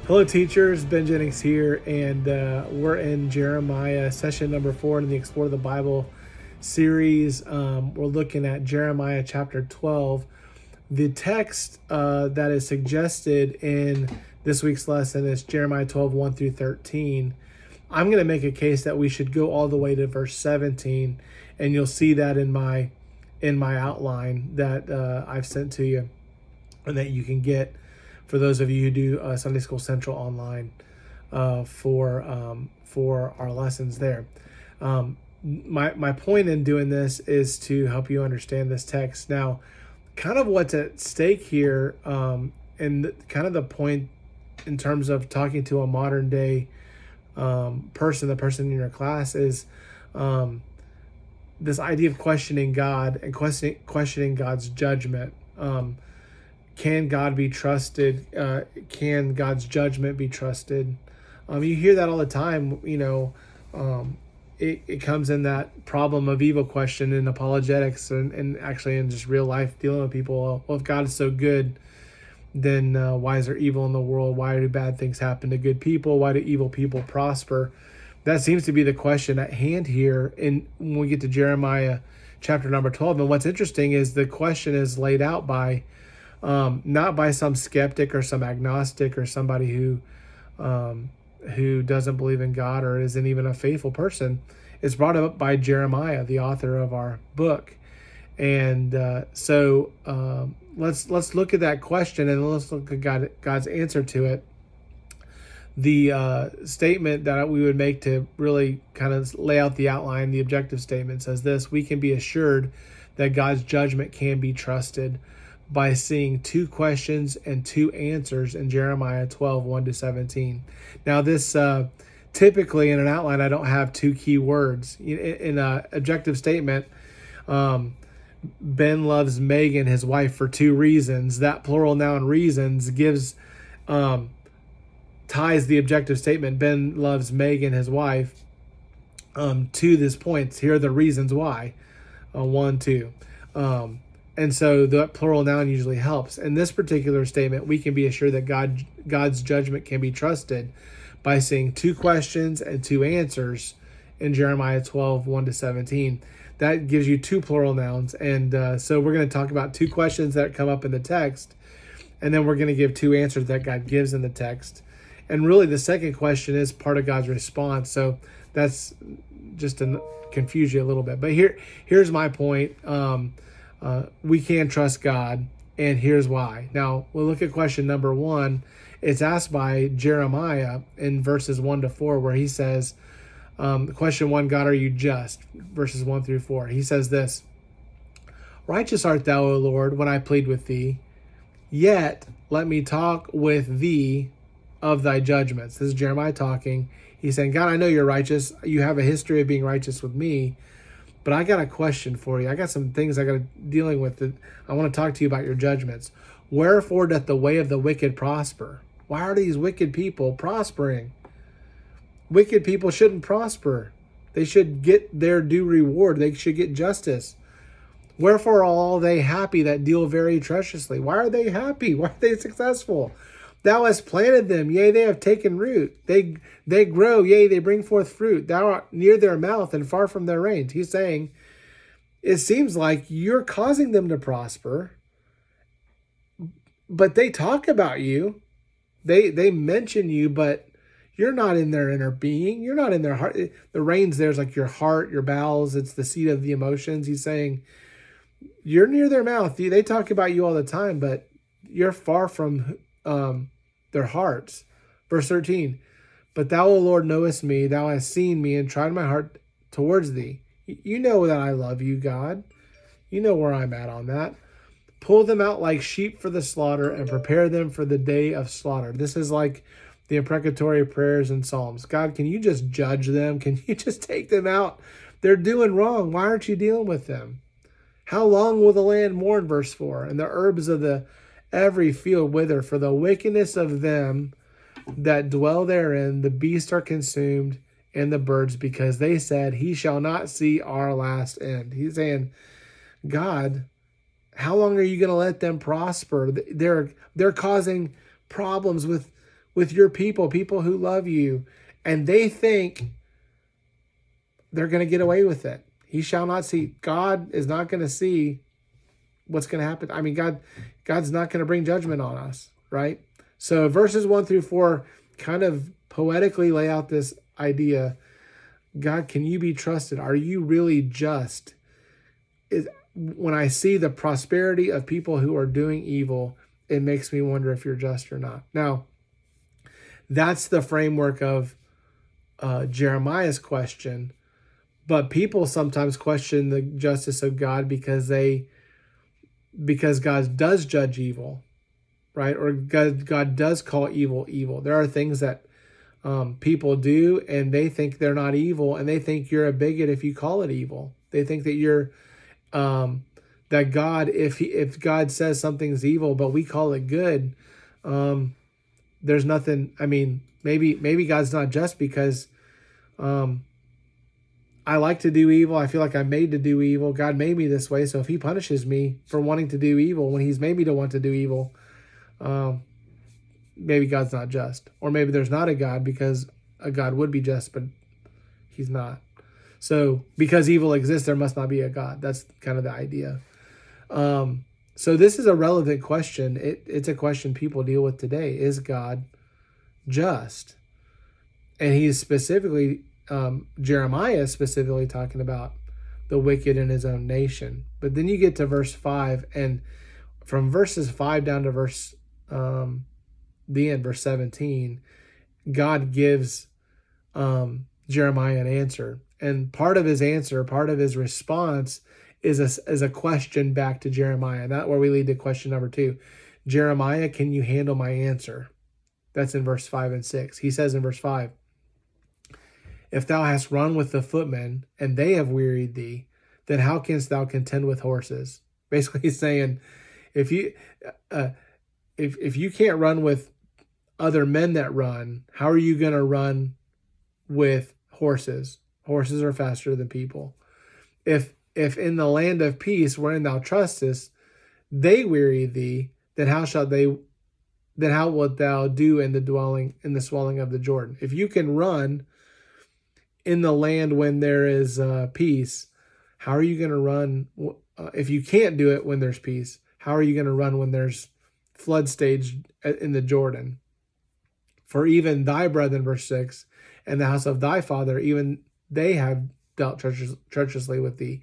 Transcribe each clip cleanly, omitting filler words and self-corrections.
Hello, teachers. Ben Jennings here, and we're in Jeremiah, session number 4 in the Explore the Bible series. We're looking at Jeremiah chapter 12. The text that is suggested in this week's lesson is Jeremiah 12, 1 through 13. I'm going to make a case that we should go all the way to verse 17, and you'll see that in my outline that I've sent to you, and that you can get for those of you who do Sunday School Central online for our lessons there. My point in doing this is to help you understand this text. Now, kind of what's at stake here, and kind of the point in terms of talking to a modern day person, the person in your class, is this idea of questioning God and questioning God's judgment. Can God be trusted? Can God's judgment be trusted? You hear that all the time. It comes in that problem of evil question in apologetics and actually in just real life dealing with people. Well, if God is so good, then why is there evil in the world? Why do bad things happen to good people? Why do evil people prosper? That seems to be the question at hand here when we get to Jeremiah chapter number 12. And what's interesting is the question is laid out by not by some skeptic or some agnostic or somebody who doesn't believe in God or isn't even a faithful person. It's brought up by Jeremiah, the author of our book. And so let's look at that question, and let's look at God's answer to it. The statement that we would make to really kind of lay out the outline, the objective statement, says this: we can be assured that God's judgment can be trusted by seeing two questions and two answers in Jeremiah 12, 1 to 17. Now, this typically in an outline, I don't have two key words. In an objective statement, Ben loves Megan, his wife, for two reasons. That plural noun reasons ties the objective statement, Ben loves Megan, his wife, to this point. Here are the reasons why. 1, 2. And so the plural noun usually helps. In this particular statement, we can be assured that God's judgment can be trusted by seeing two questions and two answers in Jeremiah 12, 1 to 17. That gives you two plural nouns. And so we're going to talk about two questions that come up in the text, and then we're going to give two answers that God gives in the text. And really the second question is part of God's response. So that's just to confuse you a little bit. But here's my point. We can trust God, and here's why. Now, we'll look at question number 1. It's asked by Jeremiah in verses 1 to 4, where he says, question 1, God, are you just? Verses 1 through 4. He says this: righteous art thou, O Lord, when I plead with thee, yet let me talk with thee of thy judgments. This is Jeremiah talking. He's saying, God, I know you're righteous. You have a history of being righteous with me. But I got a question for you. I got some things I got dealing with that I want to talk to you about your judgments. Wherefore doth the way of the wicked prosper? Why are these wicked people prospering? Wicked people shouldn't prosper. They should get their due reward. They should get justice. Wherefore are all they happy that deal very treacherously? Why are they happy? Why are they successful? Thou hast planted them, yea, they have taken root. They grow, yea, they bring forth fruit. Thou art near their mouth and far from their reign. He's saying, it seems like you're causing them to prosper, but they talk about you. They mention you, but you're not in their inner being. You're not in their heart. The reins there's like your heart, your bowels. It's the seat of the emotions. He's saying, you're near their mouth. They talk about you all the time, but you're far from their hearts. Verse 13, but thou, O Lord, knowest me, thou hast seen me and tried my heart towards thee. You know that I love you, God. You know where I'm at on that. Pull them out like sheep for the slaughter and prepare them for the day of slaughter. This is like the imprecatory prayers and Psalms. God, can you just judge them? Can you just take them out? They're doing wrong. Why aren't you dealing with them? How long will the land mourn? Verse 4, and the herbs of every field wither, for the wickedness of them that dwell therein. The beasts are consumed, and the birds, because they said, he shall not see our last end. He's saying, God, how long are you going to let them prosper? They're causing problems with with your people who love you, and they think they're going to get away with it. He shall not see. God is not going to see what's going to happen. I mean, God's not going to bring judgment on us, right? So verses 1-4 kind of poetically lay out this idea. God, can you be trusted? Are you really just? When I see the prosperity of people who are doing evil, it makes me wonder if you're just or not. Now, that's the framework of Jeremiah's question. But people sometimes question the justice of God because God does judge evil, right? Or God does call evil evil. There are things that people do, and they think they're not evil, and they think you're a bigot if you call it evil. They think that you're that God, if God says something's evil, but we call it good, there's nothing. I mean, maybe God's not just because I like to do evil. I feel like I'm made to do evil. God made me this way. So if he punishes me for wanting to do evil when he's made me to want to do evil, maybe God's not just. Or maybe there's not a God because a God would be just, but he's not. So because evil exists, there must not be a God. That's kind of the idea. So this is a relevant question. It's a question people deal with today. Is God just? And he's specifically... Jeremiah is specifically talking about the wicked in his own nation. But then you get to verse 5, and from verses 5 down to verse 17, God gives Jeremiah an answer. And part of his answer, part of his response is a question back to Jeremiah. And that's where we lead to question number 2. Jeremiah, can you handle my answer? That's in verse 5 and 6. He says in verse 5, if thou hast run with the footmen, and they have wearied thee, then how canst thou contend with horses? Basically, he's saying, if you can't run with other men that run, how are you going to run with horses? Horses are faster than people. If in the land of peace, wherein thou trustest, they weary thee, then how wilt thou do in the swelling of the Jordan? If you can run in the land when there is peace, how are you going to run? If you can't do it when there's peace, how are you going to run when there's flood stage in the Jordan? For even thy brethren, verse 6, and the house of thy father, even they have dealt treacherously with thee.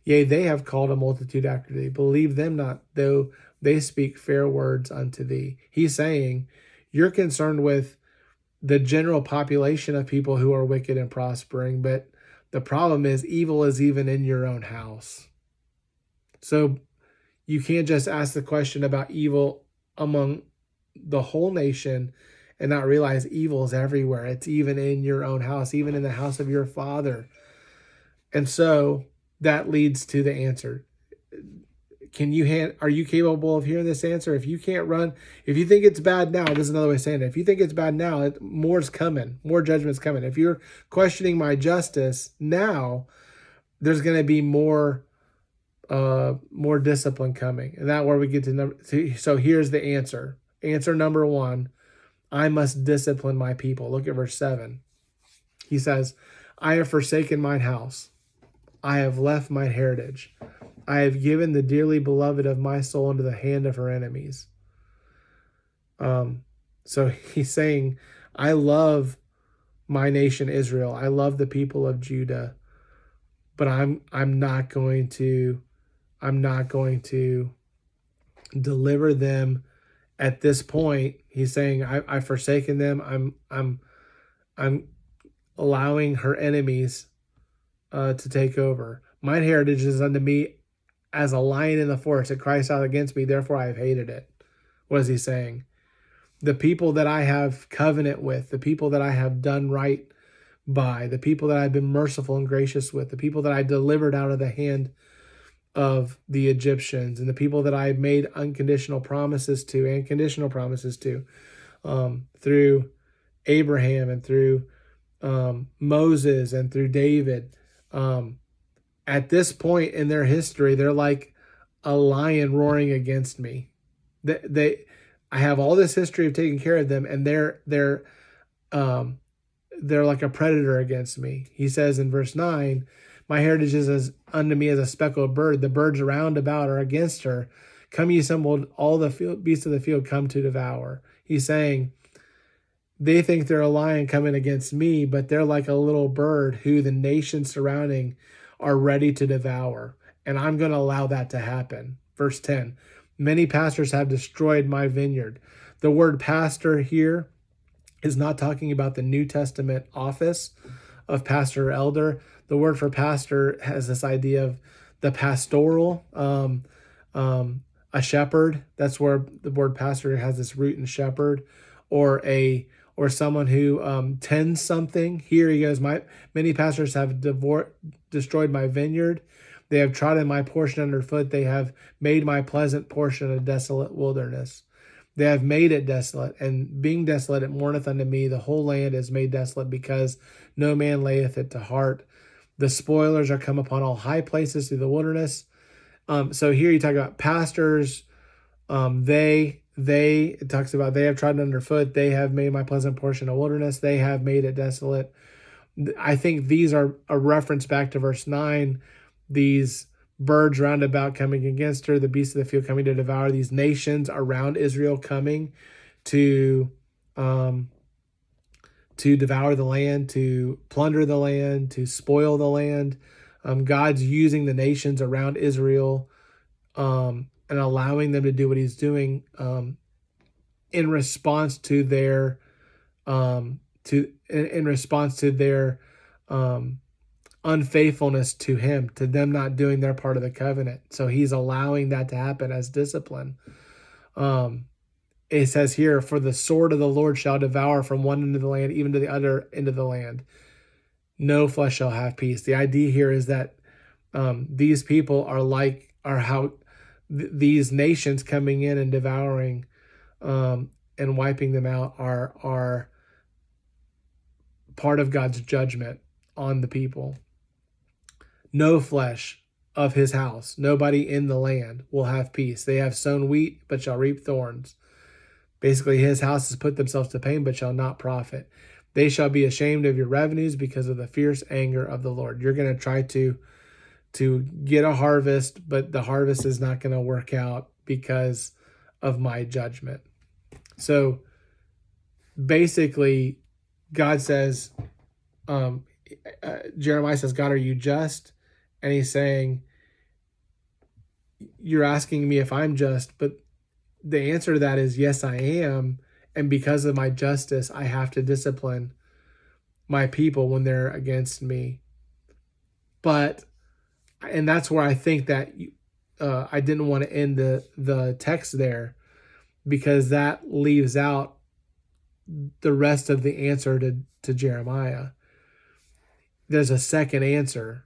Yea, they have called a multitude after thee. Believe them not, though they speak fair words unto thee. He's saying, you're concerned with the general population of people who are wicked and prospering, but the problem is evil is even in your own house. So you can't just ask the question about evil among the whole nation and not realize evil is everywhere. It's even in your own house, even in the house of your father. And so that leads to the answer. Are you capable of hearing this answer? If you can't run, if you think it's bad now, this is another way of saying it. If you think it's bad now, more's coming. More judgment's coming. If you're questioning my justice now, there's going to be more discipline coming. And that's where we get to number 2. So here's the answer. Answer number 1, I must discipline my people. Look at verse 7. He says, I have forsaken mine house. I have left mine heritage. I have given the dearly beloved of my soul into the hand of her enemies. So he's saying, I love my nation Israel. I love the people of Judah, but I'm not going to deliver them at this point. He's saying, I've forsaken them. I'm allowing her enemies to take over. Mine heritage is unto me as a lion in the forest. It cries out against me, therefore I have hated it. What is he saying? The people that I have covenant with, the people that I have done right by, the people that I've been merciful and gracious with, the people that I delivered out of the hand of the Egyptians, and the people that I made unconditional promises to and conditional promises to through Abraham and through Moses and through David. At this point in their history, they're like a lion roaring against me. I have all this history of taking care of them, and they're like a predator against me. He says in verse 9, my heritage is as unto me as a speckled bird. The birds round about are against her. Come ye assembled, all the beasts of the field come to devour. He's saying they think they're a lion coming against me, but they're like a little bird who the nations surrounding are ready to devour. And I'm going to allow that to happen. Verse 10, many pastors have destroyed my vineyard. The word pastor here is not talking about the New Testament office of pastor or elder. The word for pastor has this idea of the pastoral, a shepherd. That's where the word pastor has this root in shepherd, or someone who tends something. Here he goes, many pastors have destroyed my vineyard. They have trodden my portion underfoot. They have made my pleasant portion a desolate wilderness. They have made it desolate, and being desolate, it mourneth unto me. The whole land is made desolate, because no man layeth it to heart. The spoilers are come upon all high places through the wilderness. So here you talk about pastors. It talks about they have trodden underfoot. They have made my pleasant portion a wilderness. They have made it desolate. I think these are a reference back to verse 9. These birds round about coming against her, the beasts of the field coming to devour, these nations around Israel coming to devour the land, to plunder the land, to spoil the land. God's using the nations around Israel and allowing them to do what he's doing in response to their unfaithfulness to him, to them not doing their part of the covenant. So he's allowing that to happen as discipline. It says here, for the sword of the Lord shall devour from one end of the land even to the other end of the land. No flesh shall have peace. The idea here is that these people are how these nations coming in and devouring and wiping them out are part of God's judgment on the people. No flesh of his house, nobody in the land will have peace. They have sown wheat, but shall reap thorns. Basically, his house has put themselves to pain, but shall not profit. They shall be ashamed of your revenues because of the fierce anger of the Lord. You're going to try to get a harvest, but the harvest is not going to work out because of my judgment. So basically, God says, Jeremiah says, God, are you just? And he's saying, you're asking me if I'm just, but the answer to that is yes, I am. And because of my justice, I have to discipline my people when they're against me. And that's where I think that I didn't want to end the text there, because that leaves out the rest of the answer to Jeremiah. There's a second answer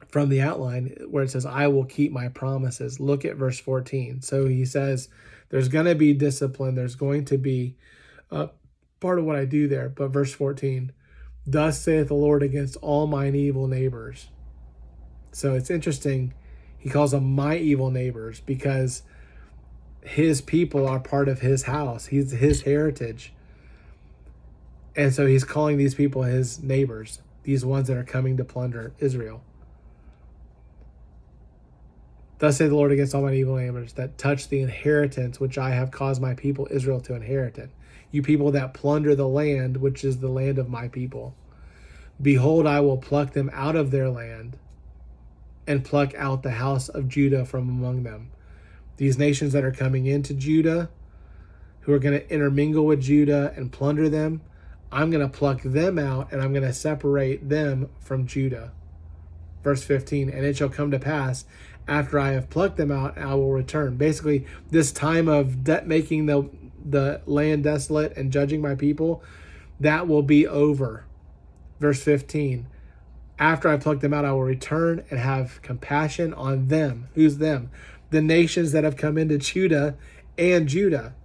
from the outline where it says, I will keep my promises. Look at verse 14. So he says, there's going to be discipline. There's going to be part of what I do there. But verse 14, thus saith the Lord against all mine evil neighbors. So it's interesting. He calls them my evil neighbors because his people are part of his house. He's his heritage. And so he's calling these people his neighbors, these ones that are coming to plunder Israel. Thus saith the Lord against all my evil neighbors that touch the inheritance which I have caused my people Israel to inherit it. You people that plunder the land, which is the land of my people. Behold, I will pluck them out of their land and pluck out the house of Judah from among them. These nations that are coming into Judah, who are going to intermingle with Judah and plunder them, I'm going to pluck them out and I'm going to separate them from Judah. Verse 15, and it shall come to pass after I have plucked them out, I will return. Basically, this time of making the land desolate and judging my people, that will be over. Verse 15, after I pluck them out, I will return and have compassion on them. Who's them? The nations that have come into Judah and Judah.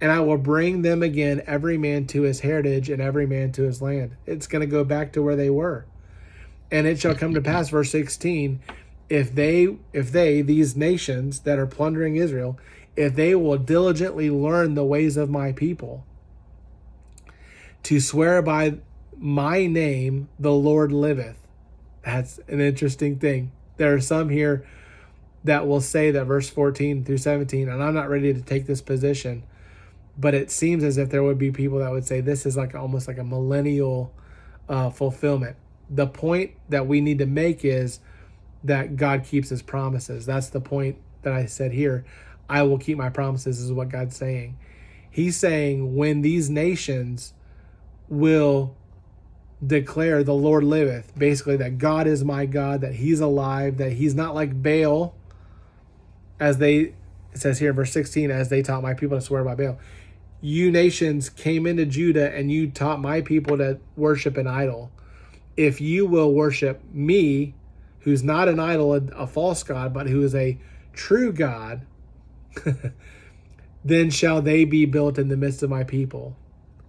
And I will bring them again, every man to his heritage and every man to his land. It's going to go back to where they were. And it shall come to pass, verse 16, if these nations that are plundering Israel, if they will diligently learn the ways of my people, to swear by my name, the Lord liveth. That's an interesting thing. There are some here that will say that verse 14 through 17, and I'm not ready to take this position, but it seems as if there would be people that would say this is like almost like a millennial fulfillment. The point that we need to make is that God keeps his promises. That's the point that I said here. I will keep my promises is what God's saying. He's saying when these nations will declare the Lord liveth, basically that God is my God, that he's alive, that he's not like Baal, as it says here in verse 16, as they taught my people to swear by Baal. You nations came into Judah and you taught my people to worship an idol. If you will worship me, who's not an idol, a false god, but who is a true God, then shall they be built in the midst of my people.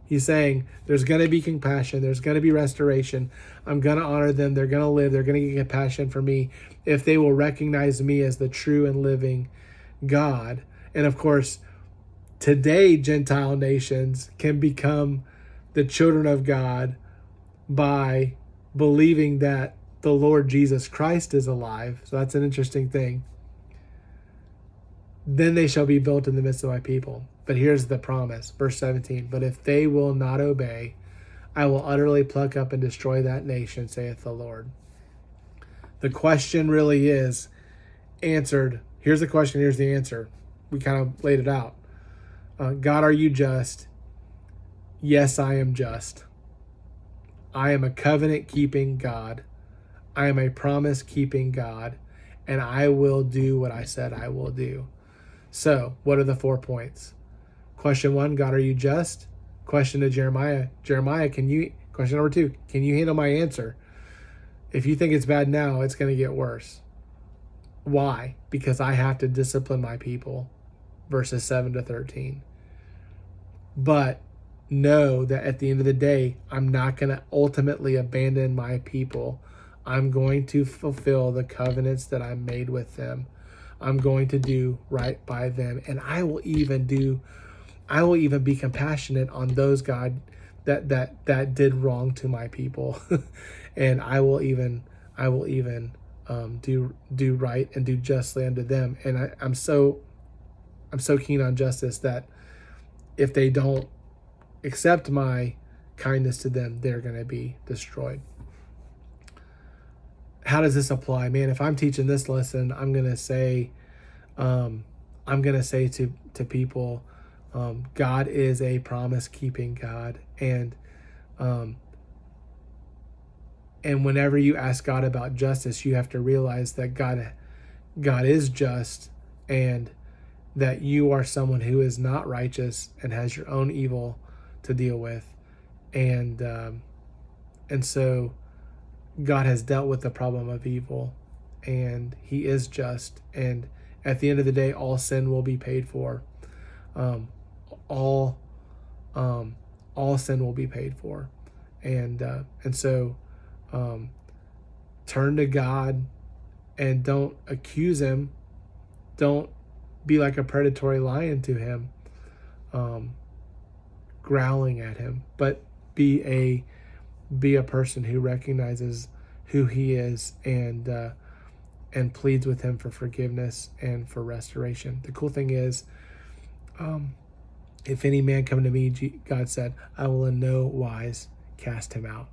He's saying there's going to be compassion. There's going to be restoration. I'm going to honor them. They're going to live. They're going to get compassion for me if they will recognize me as the true and living God. And of course, today, Gentile nations can become the children of God by believing that the Lord Jesus Christ is alive. So that's an interesting thing. Then they shall be built in the midst of my people. But here's the promise, verse 17. But if they will not obey, I will utterly pluck up and destroy that nation, saith the Lord. The question really is answered. Here's the question, here's the answer. We kind of laid it out. God, are you just? Yes, I am just. I am a covenant-keeping God. I am a promise-keeping God. And I will do what I said I will do. So, what are the 4 points? Question 1, God, are you just? Question to Jeremiah, question number 2, can you handle my answer? If you think it's bad now, it's going to get worse. Why? Because I have to discipline my people. Verses 7 to 13. But know that at the end of the day, I'm not going to ultimately abandon my people. I'm going to fulfill the covenants that I made with them. I'm going to do right by them. And I will even be compassionate on those, God, that did wrong to my people. And I will even do right and do justly unto them. And I'm so keen on justice that if they don't accept my kindness to them, they're going to be destroyed. How does this apply? Man, if I'm teaching this lesson, I'm going to say to people, God is a promise-keeping God. And whenever you ask God about justice, you have to realize that God is just, and that you are someone who is not righteous and has your own evil to deal with. And so God has dealt with the problem of evil, and he is just. And at the end of the day, all sin will be paid for. All sin will be paid for. And so turn to God and don't accuse him. Don't be like a predatory lion to him, growling at him, but be a person who recognizes who he is and pleads with him for forgiveness and for restoration. The cool thing is, if any man come to me, God said, I will in no wise cast him out.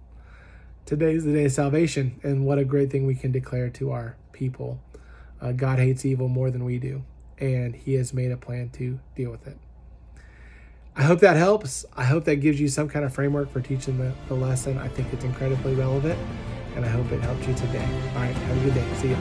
Today is the day of salvation, and what a great thing we can declare to our people. God hates evil more than we do, and he has made a plan to deal with it. I hope that helps. I hope that gives you some kind of framework for teaching the lesson. I think it's incredibly relevant, and I hope it helped you today. All right, have a good day. See you.